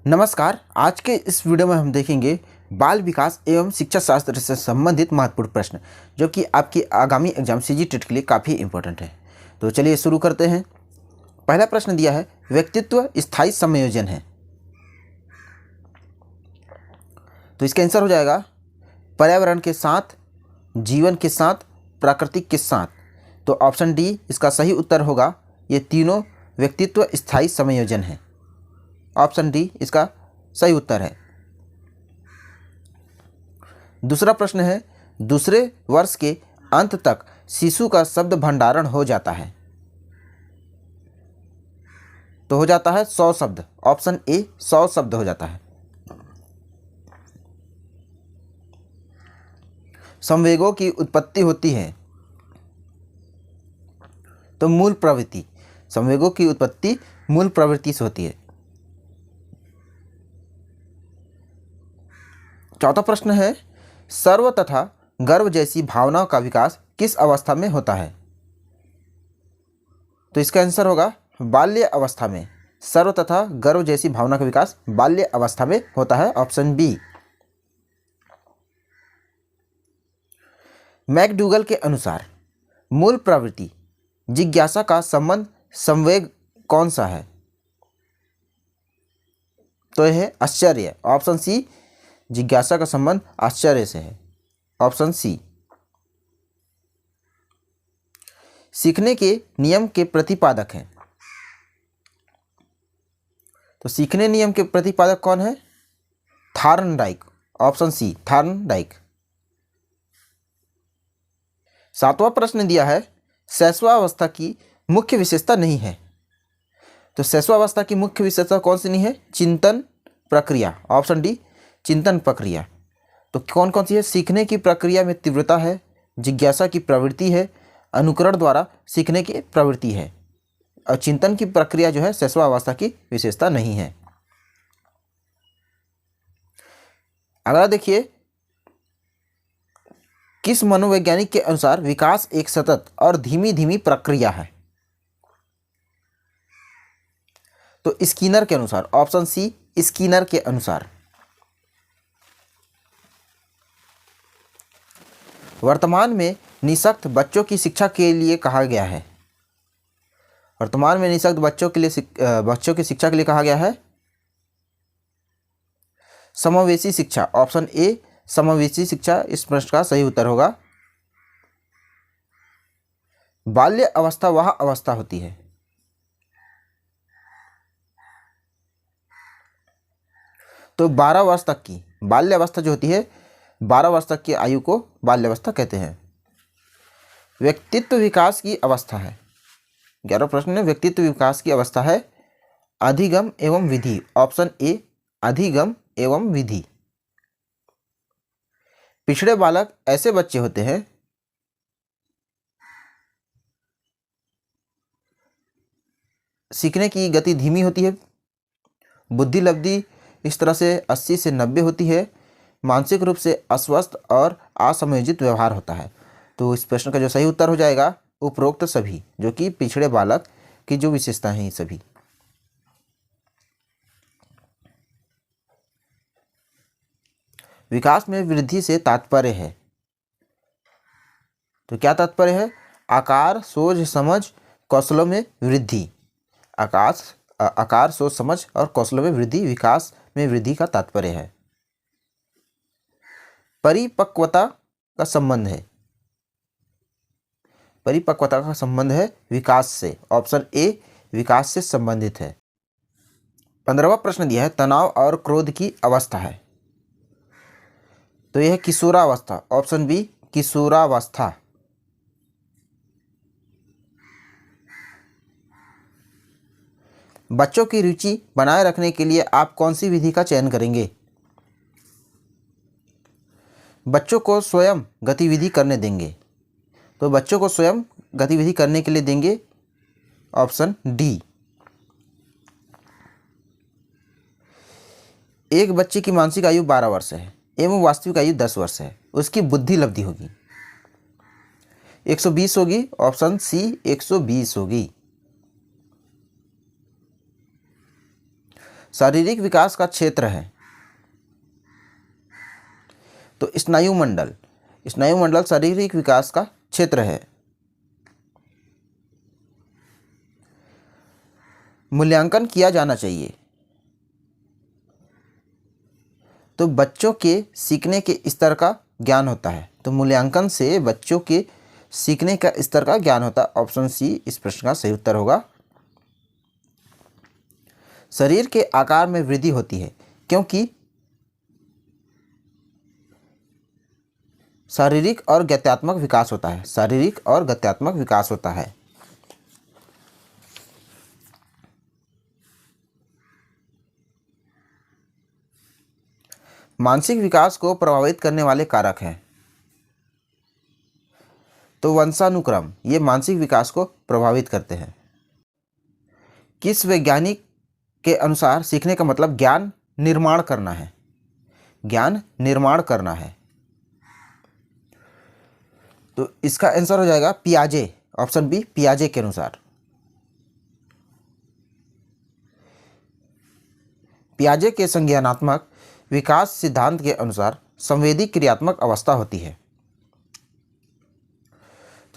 नमस्कार। आज के इस वीडियो में हम देखेंगे बाल विकास एवं शिक्षा शास्त्र से संबंधित महत्वपूर्ण प्रश्न जो कि आपकी आगामी एग्जाम सीजी टेट के लिए काफ़ी इंपॉर्टेंट है। तो चलिए शुरू करते हैं। पहला प्रश्न दिया है, व्यक्तित्व स्थायी संयोजन है। तो इसका आंसर हो जाएगा पर्यावरण के साथ, जीवन के साथ, प्राकृतिक के साथ। तो ऑप्शन डी इसका सही उत्तर होगा। ये तीनों व्यक्तित्व स्थायी संयोजन है। ऑप्शन डी इसका सही उत्तर है। दूसरा प्रश्न है, दूसरे वर्ष के अंत तक शिशु का शब्द भंडारण हो जाता है। तो हो जाता है 100 शब्द। ऑप्शन ए 100 शब्द हो जाता है। संवेगों की उत्पत्ति होती है। तो मूल प्रवृत्ति, संवेगों की उत्पत्ति मूल प्रवृत्ति से होती है। चौथा प्रश्न है, सर्व तथा गर्व जैसी भावनाओं का विकास किस अवस्था में होता है। तो इसका आंसर होगा बाल्य अवस्था में। सर्व तथा गर्व जैसी भावना का विकास बाल्य अवस्था में होता है। Option B. मैकडूगल के अनुसार मूल प्रवृत्ति जिज्ञासा का संबंध संवेग कौन सा है। तो यह है आश्चर्य। ऑप्शन सी, जिज्ञासा का संबंध आश्चर्य से है। Option C. सीखने के नियम के प्रतिपादक हैं। तो सीखने नियम के प्रतिपादक कौन है? थॉर्नडाइक। Option C, Thorndike. सातवां प्रश्न दिया है, शैशवावस्था की मुख्य विशेषता नहीं है। तो शैशवावस्था की मुख्य विशेषता कौन सी नहीं है? चिंतन प्रक्रिया। ऑप्शन डी, चिंतन प्रक्रिया। तो कौन कौन सी है? सीखने की प्रक्रिया में तीव्रता है, जिज्ञासा की प्रवृत्ति है, अनुकरण द्वारा सीखने की प्रवृत्ति है, और चिंतन की प्रक्रिया जो है शैशवावस्था की विशेषता नहीं है। अगला देखिए, किस मनोवैज्ञानिक के अनुसार विकास एक सतत और धीमी धीमी प्रक्रिया है। तो स्किनर के अनुसार। ऑप्शन सी, स्किनर के अनुसार। वर्तमान में निःशक्त बच्चों की शिक्षा के लिए कहा गया है। वर्तमान में निःशक्त बच्चों की शिक्षा के लिए कहा गया है समावेशी शिक्षा। ऑप्शन ए, समावेशी शिक्षा इस प्रश्न का सही उत्तर होगा। बाल्य अवस्था वह अवस्था होती है। तो 12 वर्ष तक की बाल्य अवस्था जो होती है, 12 वर्ष तक की आयु को बाल्यावस्था कहते हैं। व्यक्तित्व विकास की अवस्था है। 11वां प्रश्न में व्यक्तित्व विकास की अवस्था है अधिगम एवं विधि। ऑप्शन ए, अधिगम एवं विधि। पिछड़े बालक ऐसे बच्चे होते हैं सीखने की गति धीमी होती है, बुद्धि लब्धि इस तरह से 80 से 90 होती है, मानसिक रूप से अस्वस्थ और असमयोजित व्यवहार होता है। तो इस प्रश्न का जो सही उत्तर हो जाएगा उपरोक्त सभी, जो कि पिछड़े बालक की जो विशेषताएं हैं सभी। विकास में वृद्धि से तात्पर्य है। तो क्या तात्पर्य है? आकार, सोच, समझ, कौशलों में वृद्धि। आकार, सोच, समझ और कौशलों में वृद्धि विकास में वृद्धि का तात्पर्य है। परिपक्वता का संबंध है। परिपक्वता का संबंध है विकास से। ऑप्शन ए, विकास से संबंधित है। 15वां प्रश्न दिया है, तनाव और क्रोध की अवस्था है। तो यह है किशोरावस्था। ऑप्शन बी, किशोरावस्था। बच्चों की रुचि बनाए रखने के लिए आप कौन सी विधि का चयन करेंगे? बच्चों को स्वयं गतिविधि करने देंगे। तो बच्चों को स्वयं गतिविधि करने के लिए देंगे। Option D. एक बच्चे की मानसिक आयु 12 वर्ष है एवं वास्तविक आयु 10 वर्ष है, उसकी बुद्धि लब्धि होगी 120 होगी। ऑप्शन सी, 120 होगी। शारीरिक विकास का क्षेत्र है तो स्नायुमंडल, स्नायुमंडल शारीरिक विकास का क्षेत्र है। मूल्यांकन किया जाना चाहिए तो बच्चों के सीखने के स्तर का ज्ञान होता है, तो मूल्यांकन से बच्चों के सीखने का स्तर का ज्ञान होता है। ऑप्शन सी इस प्रश्न का सही उत्तर होगा। शरीर के आकार में वृद्धि होती है क्योंकि शारीरिक और गत्यात्मक विकास होता है, शारीरिक और गत्यात्मक विकास होता है। मानसिक विकास को प्रभावित करने वाले कारक हैं तो वंशानुक्रम, ये मानसिक विकास को प्रभावित करते हैं। किस वैज्ञानिक के अनुसार सीखने का मतलब ज्ञान निर्माण करना है, ज्ञान निर्माण करना है, तो इसका आंसर हो जाएगा पियाजे, ऑप्शन बी पियाजे के अनुसार। पियाजे के संज्ञानात्मक विकास सिद्धांत के अनुसार संवेदी क्रियात्मक अवस्था होती है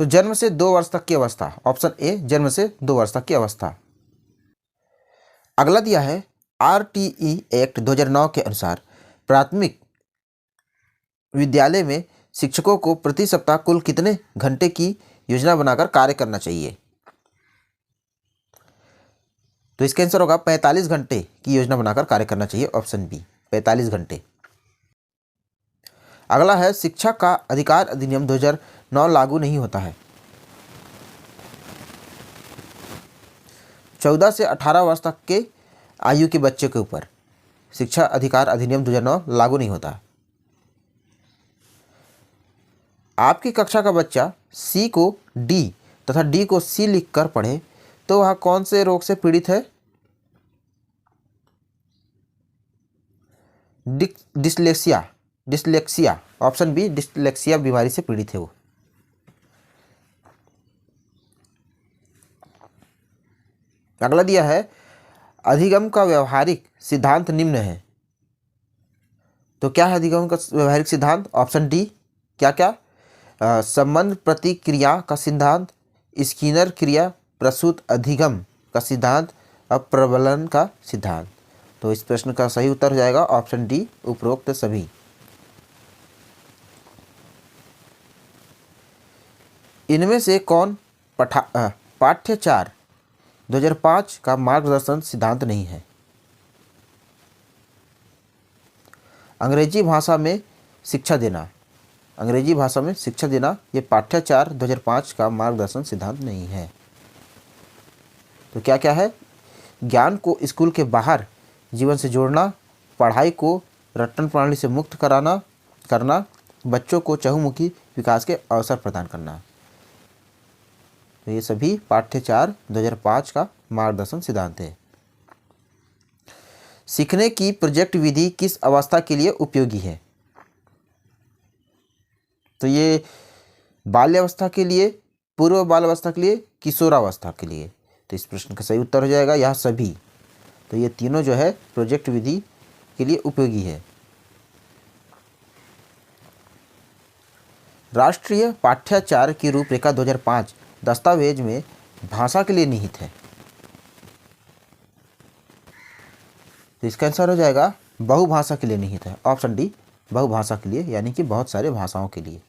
तो जन्म से 2 वर्ष तक की अवस्था, ऑप्शन ए जन्म से 2 वर्ष तक की अवस्था। अगला दिया है आरटीई एक्ट 2009 के अनुसार प्राथमिक विद्यालय में शिक्षकों को प्रति सप्ताह कुल कितने घंटे की योजना बनाकर कार्य करना चाहिए, तो इसका आंसर होगा 45 घंटे की योजना बनाकर कार्य करना चाहिए, ऑप्शन बी 45 घंटे। अगला है शिक्षा का अधिकार अधिनियम 2009 लागू नहीं होता है। 14 से 18 वर्ष तक के आयु के बच्चे के ऊपर शिक्षा अधिकार अधिनियम 2009 लागू नहीं होता। आपकी कक्षा का बच्चा सी को डी तथा डी को सी लिखकर पढ़े तो वह कौन से रोग से पीड़ित है, dyslexia, dyslexia, option B dyslexia बीमारी से पीड़ित है वो। अगला दिया है अधिगम का व्यवहारिक सिद्धांत निम्न है, तो क्या है अधिगम का व्यवहारिक सिद्धांत, ऑप्शन डी क्या क्या संबंध प्रतिक्रिया का सिद्धांत, स्किनर क्रिया प्रसूत अधिगम का सिद्धांत और प्रबलन का सिद्धांत। तो इस प्रश्न का सही उत्तर हो जाएगा ऑप्शन डी उपरोक्त सभी। इनमें से कौन पाठ्यचार 2005 का मार्गदर्शन सिद्धांत नहीं है, अंग्रेजी भाषा में शिक्षा देना, अंग्रेजी भाषा में शिक्षा देना ये पाठ्यचार 2005 का मार्गदर्शन सिद्धांत नहीं है। तो क्या क्या है, ज्ञान को स्कूल के बाहर जीवन से जोड़ना, पढ़ाई को रटन प्रणाली से मुक्त करना, बच्चों को चहुमुखी विकास के अवसर प्रदान करना। तो ये सभी पाठ्यचार 2005 का मार्गदर्शन सिद्धांत है। सीखने की प्रोजेक्ट विधि किस अवस्था के लिए उपयोगी है, तो ये बाल्यावस्था के लिए, पूर्व बाल्यावस्था के लिए, किशोरावस्था के लिए। तो इस प्रश्न का सही उत्तर हो जाएगा यह सभी। तो ये तीनों जो है प्रोजेक्ट विधि के लिए उपयोगी है। राष्ट्रीय पाठ्याचार की रूपरेखा 2005 दस्तावेज में भाषा के लिए निहित है, तो इसका आंसर हो जाएगा बहुभाषा के लिए निहित है, ऑप्शन डी बहुभाषा के लिए, यानी कि बहुत सारे भाषाओं के लिए।